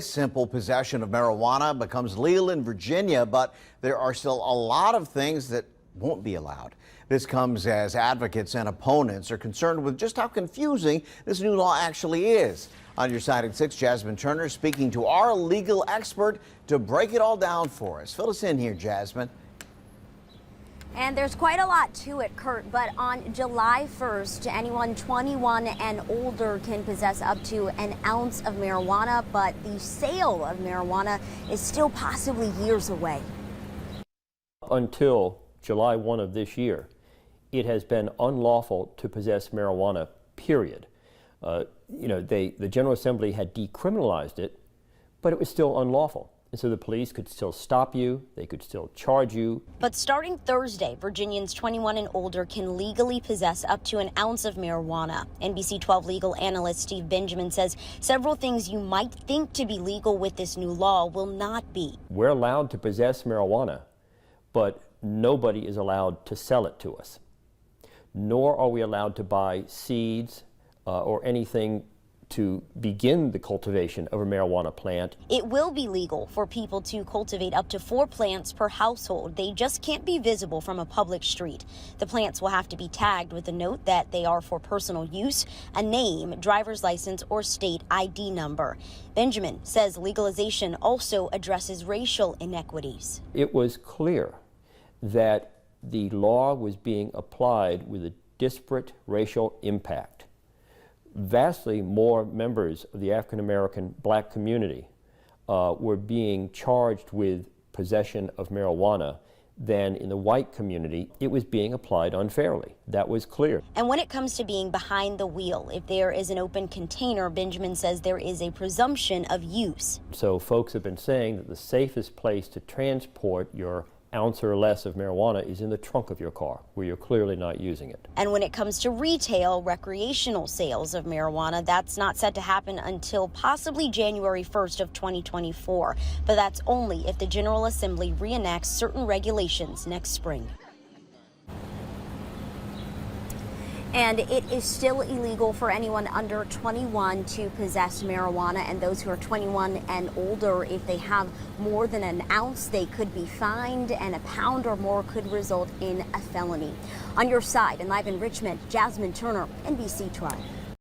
Simple possession of marijuana becomes legal in Virginia, but there are still a lot of things that won't be allowed. This comes as advocates and opponents are concerned with just how confusing this new law actually is. On your side at 6, Jasmine Turner speaking to our legal expert to break it all down for us. Fill us in here, Jasmine. And there's quite a lot to it, Kurt, but on July 1st, anyone 21 and older can possess up to an ounce of marijuana, but the sale of marijuana is still possibly years away. Until July 1 of this year, it has been unlawful to possess marijuana, period. The General Assembly had decriminalized it, but it was still unlawful. And so the police could still stop you, they could still charge you. But starting Thursday, Virginians 21 and older can legally possess up to an ounce of marijuana. NBC 12 legal analyst Steve Benjamin says several things you might think to be legal with this new law will not be. We're allowed to possess marijuana, but nobody is allowed to sell it to us. Nor are we allowed to buy seeds or anything to begin the cultivation of a marijuana plant. It will be legal for people to cultivate up to 4 plants per household. They just can't be visible from a public street. The plants will have to be tagged with a note that they are for personal use, a name, driver's license, or state ID number. Benjamin says legalization also addresses racial inequities. It was clear that the law was being applied with a disparate racial impact. Vastly more members of the African-American black community were being charged with possession of marijuana than in the white community. It was being applied unfairly. That was clear. And when it comes to being behind the wheel, if there is an open container, Benjamin says there is a presumption of use. So folks have been saying that the safest place to transport your ounce or less of marijuana is in the trunk of your car, where you're clearly not using it. And when it comes to retail, recreational sales of marijuana, that's not set to happen until possibly January 1st of 2024. But that's only if the General Assembly reenacts certain regulations next spring. And it is still illegal for anyone under 21 to possess marijuana, and those who are 21 and older, if they have more than an ounce, they could be fined, and a pound or more could result in a felony. On your side and live in Richmond, Jasmine Turner, NBC 12.